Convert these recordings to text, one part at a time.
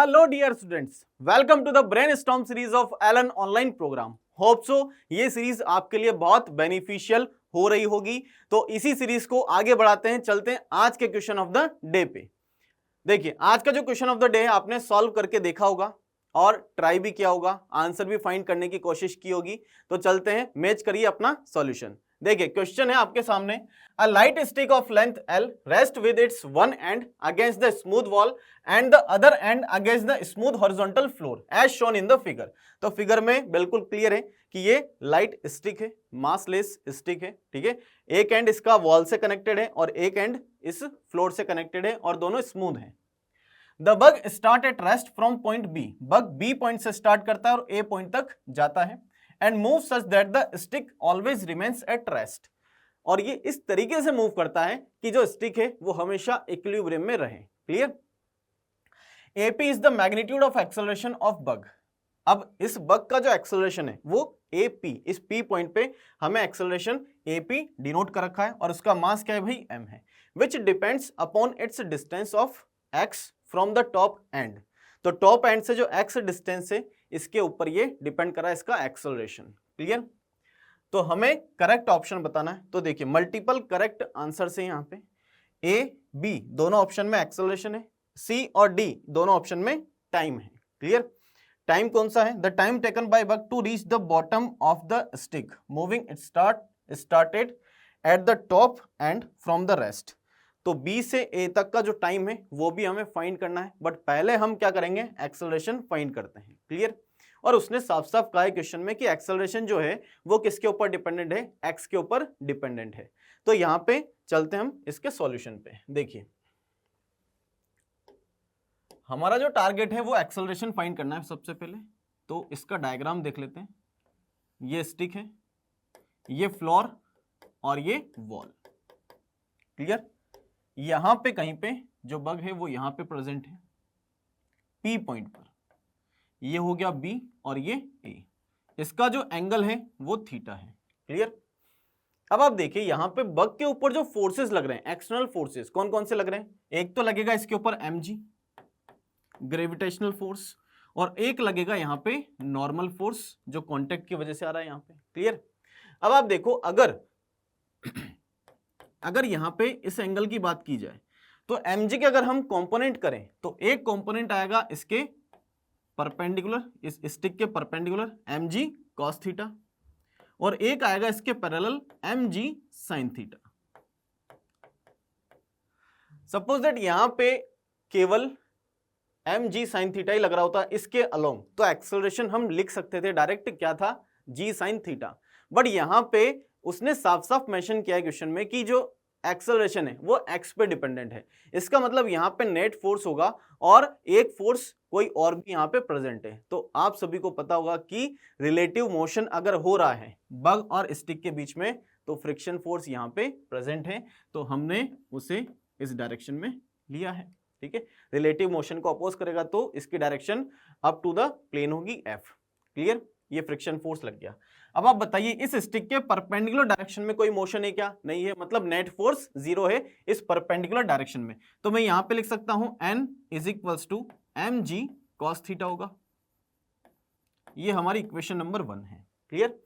Hello dear students, welcome to the brainstorm series of Allen online program. Hope so ये series आपके लिए बहुत beneficial हो रही होगी। तो इसी सीरीज को आगे बढ़ाते हैं, चलते हैं आज के क्वेश्चन ऑफ द डे पे। देखिए, आज का जो क्वेश्चन ऑफ द डे है आपने सॉल्व करके देखा होगा और ट्राई भी किया होगा, आंसर भी फाइंड करने की कोशिश की होगी। तो चलते हैं, मैच करिए अपना सॉल्यूशन। देखिए, क्वेश्चन है आपके सामने, a light stick of length L rest with its one end against the smooth wall and the other end against the smooth horizontal floor as shown in the figure. तो figure में बिल्कुल clear है कि ये light stick है, massless stick है, ठीक है। एक एंड इसका वॉल से कनेक्टेड है और एक एंड इस फ्लोर से कनेक्टेड है और दोनों स्मूथ हैं। The bug start at rest from point B, bug B point से स्टार्ट करता है और ए पॉइंट तक जाता है and move such that the stick always remains at rest. और ये इस तरीके से मूव करता है कि जो स्टिक है वो हमेशा इक्विलिब्रियम में रहे। Clear. AP is the magnitude of acceleration of bug. अब इस बग का जो एक्सेलरेशन है वो एपी, इस पी पॉइंट पे हमें एक्सेलरेशन एपी डिनोट कर रखा है और उसका मास क्या है भाई, एम है, which depends upon its distance of x from the top and. तो टॉप एंड से जो एक्स डिस्टेंस है इसके ऊपर ये डिपेंड कर रहा है इसका एक्सेलरेशन। क्लियर। तो हमें करेक्ट ऑप्शन बताना है। तो देखिए, मल्टीपल करेक्ट आंसर से यहाँ पे ए बी दोनों ऑप्शन में एक्सेलरेशन है, सी और डी दोनों ऑप्शन में टाइम है। क्लियर। टाइम कौन सा है, the time taken by bug to reach the bottom of the stick moving it started at the top and from the rest. तो बी से ए तक का जो टाइम है वो भी हमें फाइंड करना है, बट पहले हम क्या करेंगे, एक्सेलरेशन फाइंड करते हैं। क्लियर। और उसने साफ साफ कहा है क्वेश्चन में कि एक्सेलरेशन जो है वो किसके ऊपर डिपेंडेंट है, एक्स के ऊपर डिपेंडेंट है। तो यहां पे चलते हैं हम इसके सॉल्यूशन पे। देखिए, हमारा जो टारगेट है वो एक्सेलरेशन फाइंड करना है सबसे पहले। तो इसका डायग्राम देख लेते हैं। ये स्टिक है, ये फ्लोर और ये वॉल। क्लियर। यहां पे कहीं पे जो बग है वो यहां पे प्रेजेंट है पी पॉइंट पर, ये हो गया बी और ये ए। इसका जो एंगल है वो थीटा है। क्लियर। अब आप देखिए, यहां पे बग के ऊपर जो फोर्सेस लग रहे हैं, एक्सटर्नल फोर्सेस कौन कौन से लग रहे हैं, एक तो लगेगा इसके ऊपर mg ग्रेविटेशनल फोर्स और एक लगेगा यहां पे नॉर्मल फोर्स जो कांटेक्ट की वजह से आ रहा है यहां पे। क्लियर। अब आप देखो, अगर यहां पे इस एंगल की बात की जाए तो mg के अगर हम कंपोनेंट करें तो एक कंपोनेंट आएगा इसके परपेंडिकुलर, इस स्टिक के परपेंडिकुलर mg cos थीटा और एक आएगा इसके parallel mg sin theta. Suppose that यहां पे केवल mg sin थीटा ही लग रहा होता इसके अलोंग, तो एक्सेलरेशन हम लिख सकते थे डायरेक्ट, क्या था, g sin थीटा। बट यहां पे उसने साफ साफ मेंशन किया है क्वेश्चन में कि जो एक्सेलरेशन है वो x पे डिपेंडेंट है। इसका मतलब यहां पे नेट फोर्स होगा और एक फोर्स कोई और भी यहां पे प्रेजेंट है। तो आप सभी को पता होगा कि रिलेटिव मोशन अगर हो रहा है बग और स्टिक के बीच में तो फ्रिक्शन फोर्स यहां पे प्रेजेंट है, तो हमने उसे इस डायरेक्शन में लिया है। ठीक है। रिलेटिव मोशन को अपोज करेगा तो इसकी direction up to the plane होगी f। क्लियर। ये फ्रिक्शन फोर्स लग गया। अब आप बताइए, इस स्टिक के परपेंडिकुलर डायरेक्शन में कोई मोशन है क्या, नहीं है, मतलब नेट फोर्स जीरो है इस परपेंडिकुलर डायरेक्शन में। तो मैं यहां पे लिख सकता हूं n is equals to mg cos theta होगा। ये हमारी इक्वेशन नंबर 1 है। क्लियर।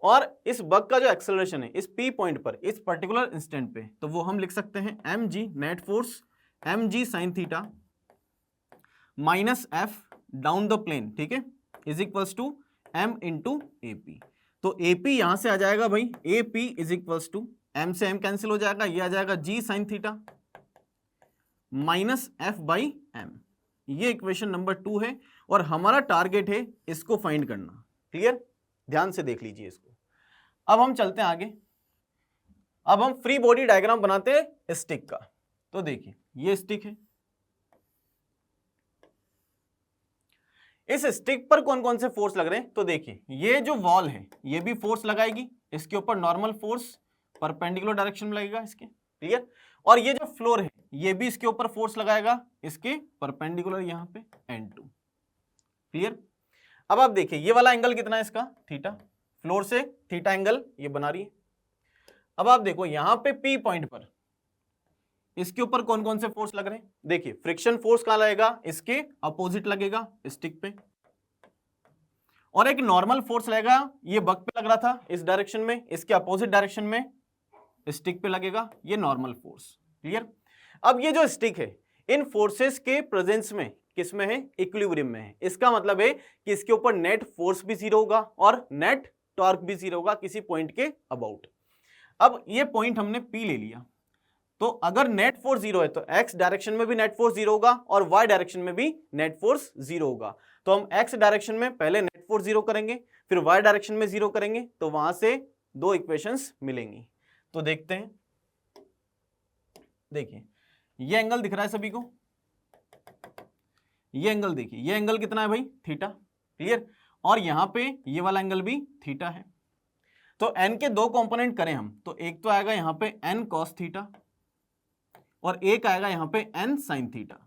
और इस बग का जो एक्सेलरेशन है इस p पॉइंट पर इस पर्टिकुलर इंस्टेंट पे, तो वो हम लिख सकते हैं mg net force mg sin theta minus f down the plane, ठीक है, is equals to m into AP। तो AP यहां से आ जाएगा भाई, AP is equals to m से m कैंसिल हो जाएगा, ये आ जाएगा g sin theta minus f by m। ये इक्वेशन नंबर 2 है और हमारा टारगेट है इसको फाइंड करना। क्लियर। ध्यान से देख लीजिए इसको। अब हम चलते हैं आगे। अब हम फ्री बॉडी डायग्राम बनाते हैं स्टिक का। तो देखिए, ये स्टिक है, इस स्टिक पर कौन कौन से फोर्स लग रहे हैं, तो देखिए ये जो वॉल है ये भी फोर्स लगाएगी, इसके ऊपर नॉर्मल फोर्स परपेंडिकुलर डायरेक्शन में लगेगा इसके। क्लियर। और ये जो फ्लोर है ये भी इसके ऊपर फोर्स लगाएगा इसके परपेंडिकुलर यहां पे N2। क्लियर। अब आप देखिए, ये वाला एंगल कितना है इसका, थीटा, फ्लोर से थीटा एंगल ये बना रही है। अब आप देखो यहां पे P पॉइंट पर इसके ऊपर कौन कौन से फोर्स लग रहे हैं? देखिए फ्रिक्शन फोर्स कहां लगेगा? इसके अपोजिट लगेगा, स्टिक पे। और एक नॉर्मल फोर्स लगेगा, ये बग पे लग रहा था इस डायरेक्शन में, इसके अपोजिट डायरेक्शन में स्टिक पे लगेगा, ये नॉर्मल फोर्स। क्लियर? अब ये जो स्टिक है इन फोर्सेस के प्रेजेंस में किस में है? इक्विलिब्रियम में है। इसका मतलब है कि इसके ऊपर नेट फोर्स भी जीरो होगा और नेट टॉर्क भी जीरो होगा किसी पॉइंट के अबाउट। अब ये पॉइंट हमने पी ले लिया, तो अगर नेट फोर्स जीरो है तो एक्स डायरेक्शन में भी नेट फोर्स जीरो होगा और वाई डायरेक्शन में भी नेट फोर्स जीरो होगा। तो हम एक्स डायरेक्शन में पहले नेट फोर्स जीरो करेंगे, फिर वाई डायरेक्शन में जीरो करेंगे, तो वहां से दो इक्वेशंस मिलेंगी। तो देखते हैं, देखिए ये एंगल दिख रहा है सभी को, ये एंगल देखिए, ये एंगल कितना है भाई? थीटा। क्लियर? और यहां पे ये वाला एंगल भी थीटा है। तो n के दो कंपोनेंट करें हम, तो एक तो आएगा यहां पे n cos थीटा और एक आएगा यहां पे n sin थीटा।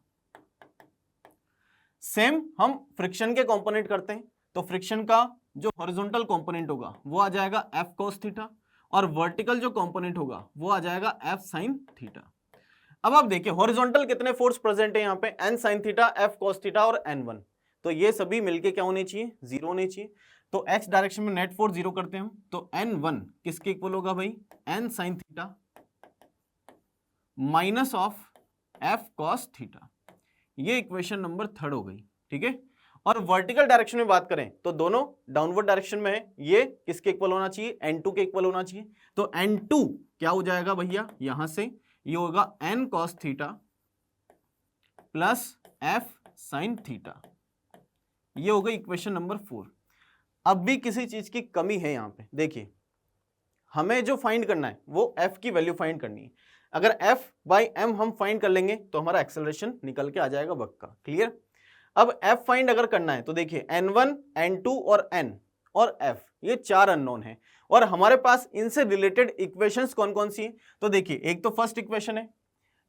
सेम हम फ्रिक्शन के कंपोनेंट करते हैं, तो फ्रिक्शन का जो हॉरिजॉन्टल कंपोनेंट होगा वो आ जाएगा f cos थीटा और वर्टिकल जो कंपोनेंट होगा वो आ जाएगा f sin थीटा। अब आप देखिए हॉरिजॉन्टल कितने फोर्स प्रेजेंट है यहाँ पे? n sin theta, f cos theta और n1। तो ये सभी मिलके क्या होने चाहिए? जीरो होने चाहिए। तो x डायरेक्शन में नेट फोर्स जीरो करते हैं हम, तो n1 किसके इक्वल होगा भाई? n sin theta minus of f cos theta. ये इक्वेशन नंबर 3 हो गई। ठीक है? और वर्टिकल डायरेक्शन में बात करें तो दोनों डाउनवर्ड डायरेक्शन में है, ये किसके इक्वल होना चाहिए? n2 के इक्वल होना चाहिए। तो n2 क्या हो जाएगा भैया? यहां से ये होगा n cos theta plus f sin theta. ये हो गई इक्वेशन नंबर 4। अब भी किसी चीज की कमी है यहाँ पे। देखिए हमें जो फाइंड करना है वो f की वैल्यू फाइंड करनी है। अगर f बाई m हम फाइंड कर लेंगे तो हमारा एक्सेलरेशन निकल के आ जाएगा वर्क का। क्लियर? अब f फाइंड अगर करना है तो देखिए n1, n2 और n और f ये चार अननोन है और हमारे पास इनसे रिलेटेड इक्वेशंस कौन कौन सी है? तो देखिए एक तो फर्स्ट इक्वेशन है,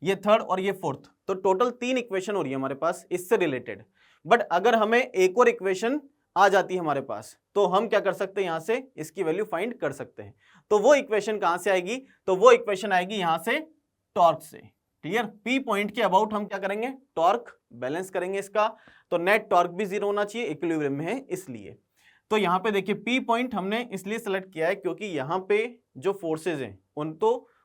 ये थर्ड और ये फोर्थ, तो टोटल 3 इक्वेशन हो रही है हमारे पास इससे रिलेटेड। बट अगर हमें एक और इक्वेशन आ जाती है हमारे पास तो हम क्या कर सकते हैं? यहां से इसकी वैल्यू फाइंड कर सकते हैं। तो वो इक्वेशन कहां से आएगी? तो वो इक्वेशन आएगी यहां से टॉर्क से। क्लियर? पी पॉइंट के अबाउट हम क्या करेंगे? टॉर्क बैलेंस करेंगे इसका, तो नेट टॉर्क भी जीरो होना चाहिए, इक्विलिब्रियम में है इसलिए। तो यहाँ पे देखिए पी पॉइंट हमने इसलिए सेलेक्ट किया है क्योंकि यहाँ पे जो फोर्सेज हैं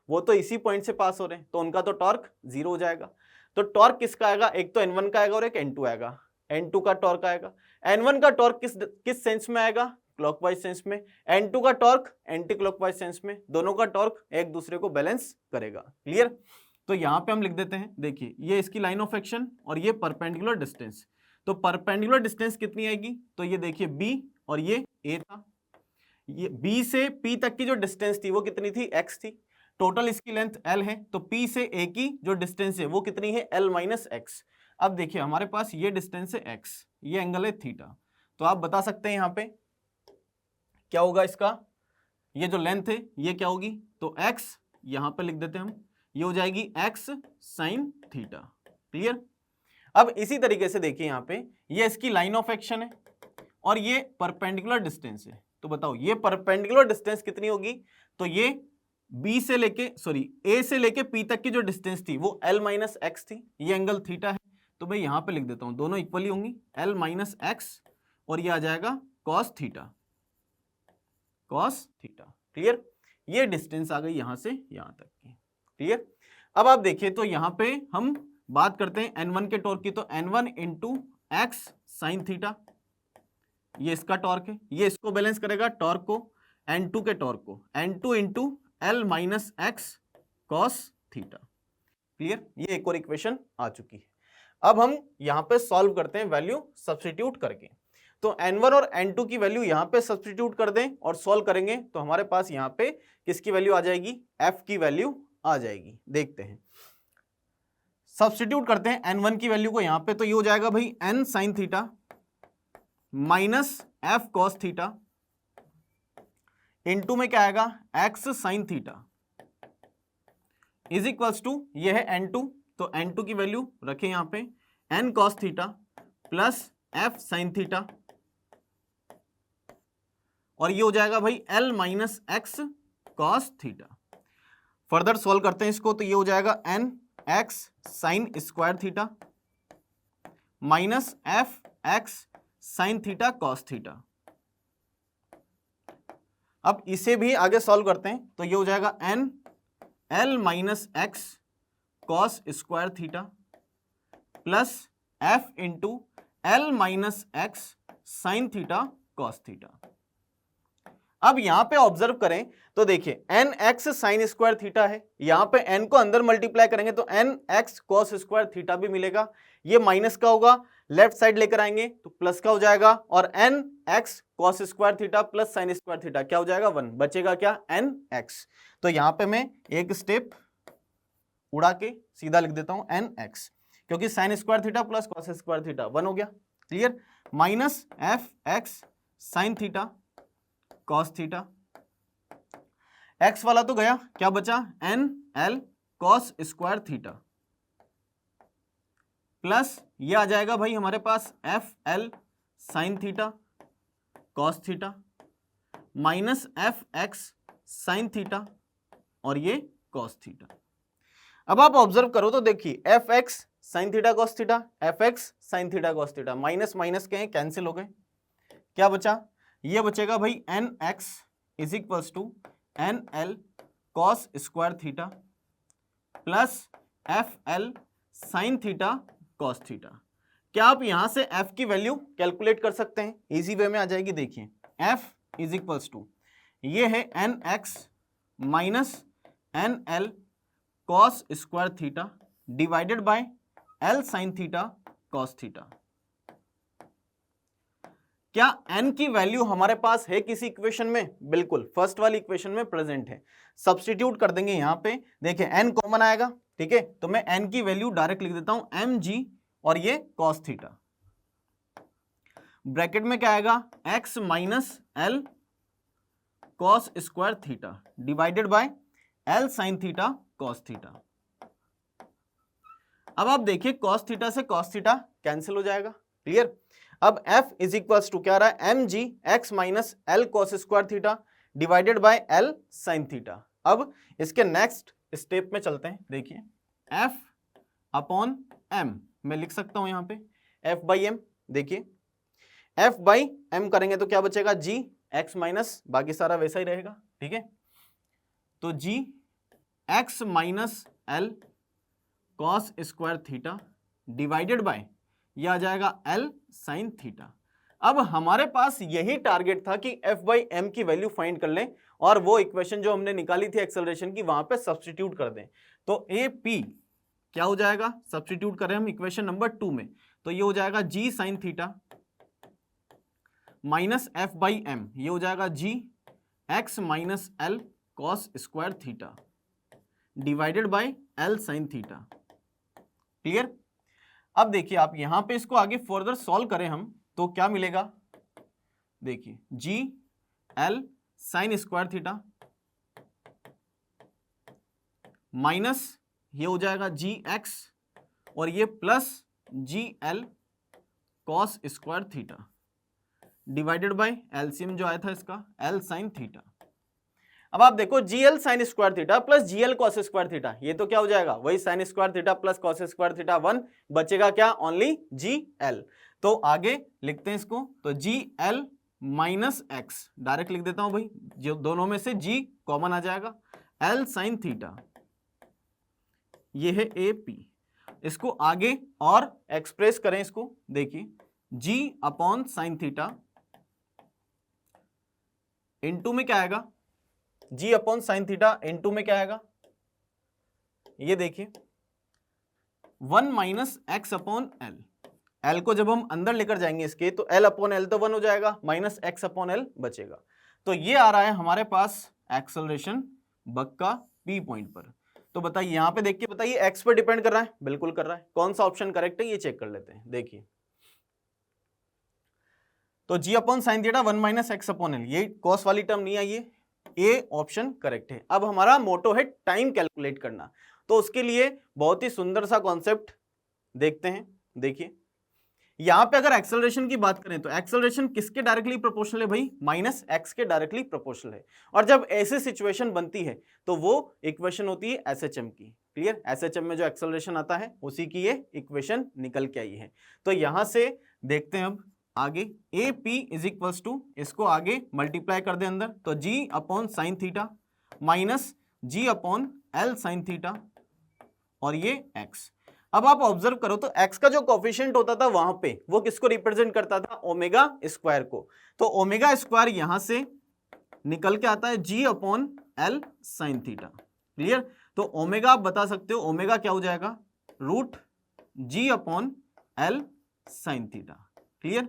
वो तो इसी पॉइंट से पास हो रहे हैं, तो उनका तो टॉर्क जीरो हो जाएगा। तो टॉर्क किसका आएगा? एक तो n1 का आएगा और एक n2 आएगा। n2 का टॉर्क आएगा, n1 का टॉर्क किस सेंस में आएगा? क्लॉकवाइज सेंस में। n2 का टॉर्क एंटी क्लॉकवाइज सेंस में। दोनों का टॉर्क एक दूसरे को बैलेंस करेगा। क्लियर? तो यहाँ पे हम लिख देते हैं, देखिए ये इसकी लाइन ऑफ एक्शन और ये परपेंडिकुलर डिस्टेंस। तो परपेंडिकुलर डिस्टेंस कितनी आएगी? तो ये देखिए b और ये a था, ये b से p तक की जो डिस्टेंस थी वो कितनी थी? x थी। टोटल इसकी लेंथ l है, तो p से a की जो डिस्टेंस है वो कितनी है? l minus x। अब देखिए हमारे पास ये डिस्टेंस है x, ये एंगल है थीटा, तो आप बता सकते हैं यहाँ पे क्या होगा इसका? ये जो लेंथ है ये क्या होगी? तो x यहाँ पे लिख देते हैं हम, ये हो जाएगी x साइन थीटा। क्लियर? अब इसी तरीके से देखिए यहाँ पे ये इसकी लाइन ऑफ एक्शन है और ये परपेंडिकुलर डिस्टेंस है। तो बताओ ये परपेंडिकुलर डिस्टेंस कितनी होगी? तो ये a से लेके p तक की जो डिस्टेंस थी वो l माइनस एक्स थी, ये एंगल थीटा है। तो मैं यहाँ पे लिख देता हूँ दोनों इक्वली होंगी, l माइनस एक्स और ये आ जाएगा cos theta, cos theta. Clear? ये डिस्टेंस आ गई यहां से यहां तक की। क्लियर? अब आप देखिए तो यहां पे हम बात करते हैं n1 के टॉर्क की, तो n1 into x sine theta, ये इसका टॉर्क है, ये इसको बैलेंस करेगा टॉर्क को, n2 के टॉर्क को, n2 into L minus X cos theta. Clear? ये एक और इक्वेशन आ चुकी है। अब हम यहां पे सॉल्व करते हैं वैल्यू सब्स्टिट्यूट करके। तो n1 और n2 की वैल्यू यहां पे सब्स्टिट्यूट कर दें और सॉल्व करेंगे तो हमारे पास यहां पे किसकी वैल्यू आ जाएगी? f की वैल्यू आ जाएगी। देखते हैं, सब्स्टिट्यूट करते हैं n1 की वैल्यू को यहां पे, तो ये हो जाएगा भाई n sine theta minus f cos theta into में क्या आएगा? x sine theta is equals to, ये है n2, तो n2 की वैल्यू रखें यहां पे n cos theta plus f sign theta और ये हो जाएगा भाई l minus X cos theta. Further solve करते हैं इसको, तो ये हो जाएगा n x sine square theta minus F X sine theta cos theta. अब इसे भी आगे सॉल्व करते हैं तो ये हो जाएगा N L minus X cos square theta plus F into L minus X sine theta cos theta. अब यहां पे ऑब्जर्व करें तो देखिए N X sine square theta है, यहां पे एन को अंदर मल्टीप्लाई करेंगे तो N X cos square theta भी मिलेगा, ये माइनस का होगा, लेफ्ट साइड लेकर आएंगे तो प्लस का हो जाएगा, और N X cos square theta plus sine square theta क्या हो जाएगा 1, बचेगा क्या एन एक्स। तो यहां पे मैं एक स्टेप उड़ा के सीधा लिख देता हूं एन एक्स, क्योंकि sine square theta plus cos square theta 1 हो गया, clear, minus F X sine theta cos theta, X वाला तो गया, क्या बचा N L cos square theta plus ये आ जाएगा भाई हमारे पास F L sine theta cos theta minus F X sine theta और ये कॉस थीटा। अब आप ऑब्जर्व करो तो देखिए F X sine theta cos theta, F X sine theta cos theta, minus minus के हैं कैंसिल हो गए, क्या बचा, ये बचेगा भाई N X is equals to N L cos square theta plus F L sine theta cos theta. क्या आप यहां से f की वैल्यू कैलकुलेट कर सकते हैं, इजी वे में आ जाएगी, देखिए f इज इक्वल्स टू ये है N X minus N L cos square theta divided by L sine theta cos theta. क्या n की वैल्यू हमारे पास है किसी इक्वेशन में, बिल्कुल फर्स्ट वाली इक्वेशन में प्रेजेंट है, सब्स्टिट्यूट कर देंगे यहां पे, देखिए n कॉमन आएगा, ठीक है, तो मैं n की वैल्यू डायरेक्ट लिख देता हूं mg और ये cos थीटा, ब्रैकेट में क्या आएगा x minus L cos square theta divided by L sine theta cos theta. अब आप देखिए cos थीटा से cos थीटा कैंसिल हो जाएगा, क्लियर। अब f इज इक्वल्स टू क्या आ रहा है M G X minus L cos square theta divided by L sine theta. अब इसके नेक्स्ट स्टेप में चलते हैं, देखिए f अपॉन m मैं लिख सकता हूं यहां पे f बाई एम, देखिए f बाई एम करेंगे तो क्या बचेगा g x माइनस बाकी सारा वैसा ही रहेगा, ठीक है, तो g x minus L cos square theta divided bye ये आ जाएगा L साइन थीटा। अब हमारे पास यही टारगेट था कि f बाई एम की वैल्यू फाइंड कर लें और वो इक्वेशन जो हमने निकाली थी एक्सेलरेशन की वहां पे सब्स्टिट्यूट कर दें, तो ए पी क्या हो जाएगा, सब्स्टिट्यूट करें हम इक्वेशन नंबर 2 में तो ये हो जाएगा g sine theta minus f by M, ये हो जाएगा g x minus L cos square theta divided by L sine theta, clear. अब देखिए आप यहां पे इसको आगे फर्दर सॉल्व करें हम तो क्या मिलेगा, देखिए जी L sign square theta minus ये हो जाएगा जी एक्स और ये plus G L cos square theta divided bye LCM जो आया था इसका एल साइन थीटा। अब आप देखो जी L sign square theta plus G L cos square theta, ये तो क्या हो जाएगा वही sign square theta plus cos square theta 1, बचेगा क्या ओनली जी एल। तो आगे लिखते हैं इसको, तो G L minus x direct लिख देता हूं भाई, जो दोनों में से जी कॉमन आ जाएगा, एल साइन थीटा ये है ए पी, इसको आगे और एक्सप्रेस करें इसको, देखिए जी अपॉन साइन थीटा इनटू में क्या आएगा, जी अपॉन साइन थीटा इनटू में क्या आएगा, ये देखिए 1 minus X upon L, L को जब हम अंदर लेकर जाएंगे इसके तो एल अपॉन एल तो 1 हो जाएगा, माइनस एक्स अपॉन एल बचेगा, तो ये आ रहा है हमारे पास एक्सेलरेशन बक्का पी पॉइंट पर। तो बताइए यहां पे देखिए, बताइए एक्स पर डिपेंड कर रहा है, बिल्कुल कर रहा है, कौन सा ऑप्शन करेक्ट है ये चेक कर लेते हैं, देखिए तो G upon sine theta 1 minus X upon L, ये कॉस वाली टर्म नहीं आई है, ए ऑप्शन करेक्ट है। अब हमारा मोटो है टाइम कैलकुलेट करना, तो उसके लिए बहुत ही सुंदर सा कॉन्सेप्ट देखते हैं, देखिए यहां पे अगर एक्सेलरेशन की बात करें तो एक्सेलरेशन किसके डायरेक्टली प्रोपोर्शनल है भाई, माइनस एक्स के डायरेक्टली प्रोपोर्शनल है, और जब ऐसी सिचुएशन बनती है तो वो इक्वेशन होती है एसएचएम की, क्लियर, एसएचएम में जो एक्सेलरेशन आता है उसी की ये इक्वेशन निकल के आई है। तो यहां से देखते हैं अब आगे, A P is equals to, इसको आगे मल्टीप्लाई कर दे अंदर, तो G upon sine theta minus G upon L sine theta और ये एक्स। अब आप ऑब्जर्व करो तो एक्स का जो कोफिशिएंट होता था वहां पे वो किसको रिप्रेजेंट करता था, ओमेगा स्क्वायर को। तो ओमेगा स्क्वायर यहां से निकल के आता है G upon L sine theta. Clear, तो ओमेगा आप बता सकते हो, ओमेगा क्या हो जाएगा, root G upon L sine theta. Clear,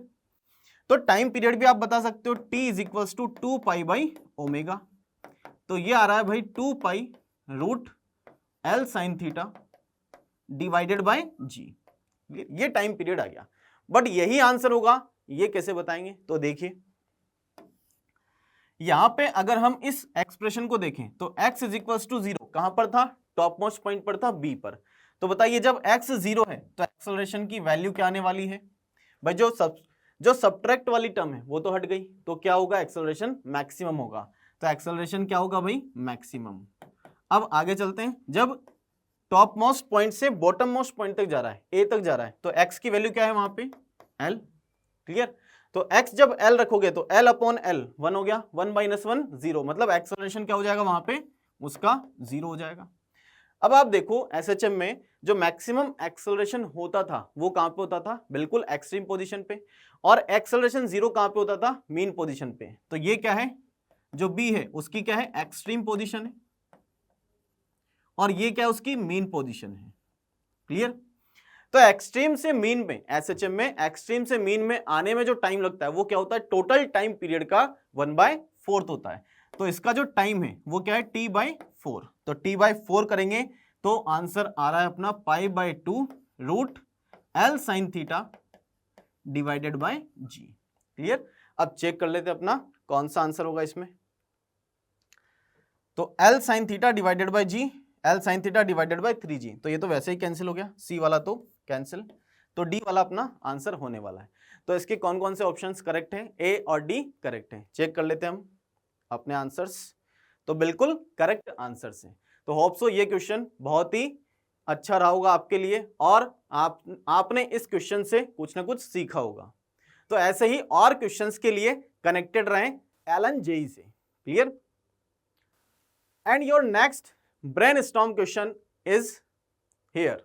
तो टाइम पीरियड भी आप बता सकते हो, T is equals to 2 pi by omega, तो ये आ रहा है भाई 2 pi root L sine theta divided by G. ये टाइम पीरियड आ गया, बट यही आंसर होगा, ये कैसे बताएंगे, तो देखिए यहां पे अगर हम इस एक्सप्रेशन को देखें तो x इज इक्वल्स टू 0 कहां पर था, टॉप मोस्ट पॉइंट पर था बी पर। तो बताइए जब x 0 है तो एक्सेलरेशन की वैल्यू क्या आने वाली है भाई, जो सब्ट्रैक्ट वाली टर्म है वो तो हट गई, तो क्या होगा, एक्सेलरेशन मैक्सिमम होगा। तो एक्सेलरेशन क्या होगा भाई, मैक्सिमम। अब आगे चलते हैं, जब टॉप मोस्ट पॉइंट से बॉटम मोस्ट पॉइंट तक जा रहा है, ए तक जा रहा है, तो x की वैल्यू क्या है वहां पे, l। क्लियर, तो x जब l रखोगे तो l अपॉन l 1 हो गया, 1 माइनस 1 0, मतलब एक्सेलरेशन क्या हो जाएगा वहां पे, उसका 0 हो जाएगा। अब आप देखो एसएचएम में जो मैक्सिमम एक्सेलरेशन होता था वो कहां पे होता था, बिल्कुल एक्सट्रीम पोजीशन पे, और एक्सेलरेशन 0 कहां पे होता था, मीन पोजीशन पे। तो ये क्या है, जो बी है उसकी क्या है, एक्सट्रीम पोजीशन है, और ये क्या है, उसकी मीन पोजीशन है। क्लियर, तो एक्सट्रीम से मीन में, एसएचएम में एक्सट्रीम से मीन में आने में जो टाइम लगता है वो क्या होता है, टोटल टाइम पीरियड का 1/4 होता है। तो इसका जो टाइम है वो क्या है, t/4। तो t/4 करेंगे तो आंसर आ रहा है अपना π/2 root L sine theta divided by G. Clear, अब चेक कर लेते हैं अपना कौन सा आंसर होगा इसमें। तो L sine theta divided by G, L sine theta divided by 3g, तो ये तो वैसे ही कैंसिल हो गया, सी वाला तो कैंसिल, तो डी वाला अपना आंसर होने वाला है। तो इसके कौन कौन से ऑप्शंस करेक्ट हैं, ए और डी करेक्ट हैं। चेक कर लेते हैं हम अपने आंसर्स, तो बिल्कुल करेक्ट आंसर्स हैं। तो होप सो ये क्वेश्चन बहुत ही अच्छा रहा होगा आपके लिए, और आपने इस क्वेश्चन से कुछ ना कुछ सीखा होगा। तो ऐसे ही और क्वेश्चंस के लिए कनेक्टेड रहें एलन जेई से। Clear, and your next brainstorm question is here.